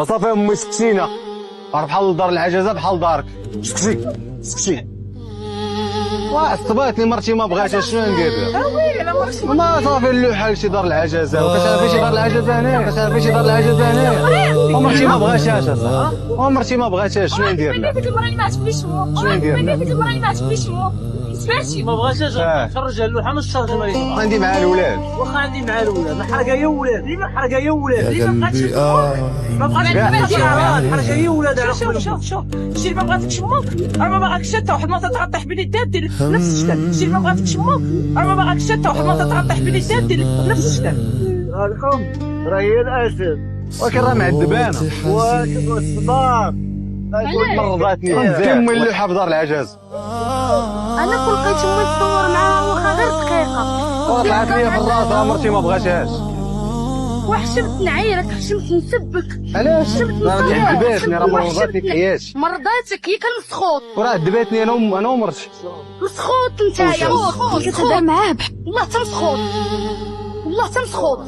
صافي امي سكتينا، راه بحال دار العجزه بحال دارك. سكتي سكتي. وعصباتني مرتي ما بغاتهاش، شنو ندير لها؟ ويلي انا مرتي ما صافي اللوحه لشي دار العجزه، وكتعرفي شي دار العجزه هنا، كتعرفي شي دار العجزه هنا، ومرتي ما بغاتهاش اصاحبي، ومرتي ما بغاتهاش، شنو ندير لها؟ ديك المراه اللي ما عجبنيش مو، شنو ندير لها؟ ديك المراه اللي ما عجبنيش مو، سمعتي؟ ما بغاتهاش نخرجها اللوحه من الشرط ما يبغى. عندي مع الولاد. واخا عندي مع الاولاد، ما حرقه هي ولاد، اللي ما حرقه هي ولاد، اللي ما بغاتش ما بغاتش حرقه هي ولاد. على شوف شتي ما بغاتكش امك، راه ما باغاكش حتى واحد ما تطيح بين يدات دير نفس الشتات. شتي ما بغاتكش امك، راه ما باغاكش حتى واحد ما تطيح بين يدات دير نفس الشتات. الام راه هي الاسد، ولكن راه معذبانه والصداع مرضاتني. كمل اللوحه في دار العجز. انا كون لقيت امي تصور معاها واخا غير دقيقه وطلعت لي في الراس، راه مرتي ما بغاتهاش. وحشمت نعيرك، حشمت نسبك. علاش؟ حشمت راه نصيرك، عذباتني، راه مرضاتني وحشمت في حياتي، مرضاتك هي كنسخوط وراه عذباتني انا ومرتي. مسخوط نتايا، مسخوط كتهضر معاه والله تمسخوط، والله تمسخوط.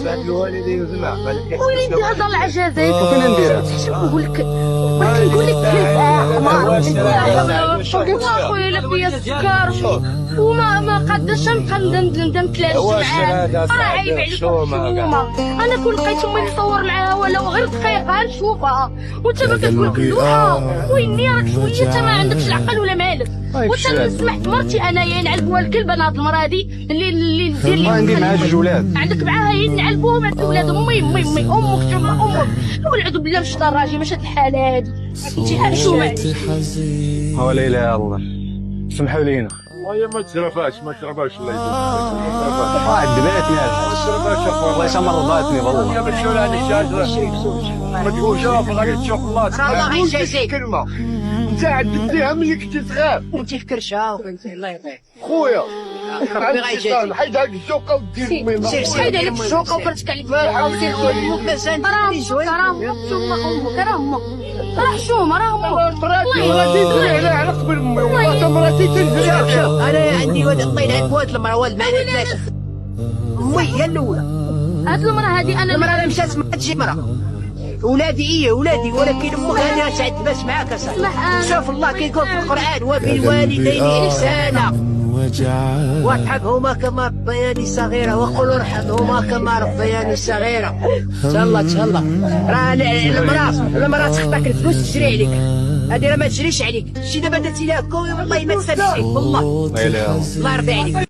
الوالدين زعما وليدي هضر العجازات وفين نديرها؟ نقول لك نقول لك كلب حمار. اخويا الا فيا السكر وما قادش نبقى ندمتلاش معاه، راه عيب عليك الحشومه. انا كون لقيت امي نصور معاها ولو غير دقيقه نشوفها، وانت ما كتقول كلوحه. ويني راك شويه انت ما عندكش العقل ولا مالك. وانت سمحت مرتي انايا نعلبوها الكلب، انا هاد المراه هادي اللي ندير لي عندي معاه جوج ولاد. عندك معاها هي نعلبوهم عند ولادهم. امي امك ثم امك. والعياذ بالله من الشيطان الرجيم، ماشي هاد الحاله هادي انت حشومه. ولا اله الا الله، سمحوا لينا. وهي ما تشرفاش الله يجزيك، ما تشرفاش. عذباتني ما تشرفاش والله، اخويا. شا مرضاتني والله. يا مشيو لهاد الشجره ما تقولش غادي تشوف الله الله يجازيك. كلمه انت عدتيها ملي كنتي صغير انت في كرشه وانت الله يرضيك. خويا. ربي غيجازيك. حيد هاك الجوقه ودير امي. سير حيد عليك الشوكه وفرتك عليك. راه امك ثم امك، راه امك راه حشومه، راه امك. مراتي غادي تدري عليها على قبل امي، والله مراتي تنزل عليها. انا عندي ولد الله يلعن واد المراه، ولد معنا ثلاثه. امي هي الاولى، هاد المراه هادي انا المراه اللي مشات ما تجي مراه. ولادي هي ولادي، ولكن امك هاني تعذبات معاك اصاحبي. شوف الله كيقول في القران وبالوالدين احسانا وارحمهما كما ربياني صغيره وقل ارحمهما كما ربياني صغيره. تهلا تهلا، راه المراه تخطاك الفلوس تجري عليك، هذه راه ما تجريش عليك. شي دابا درتي لها كوي والله ما تسالش عليك، والله لا اله الا الله. الله يرضي عليك.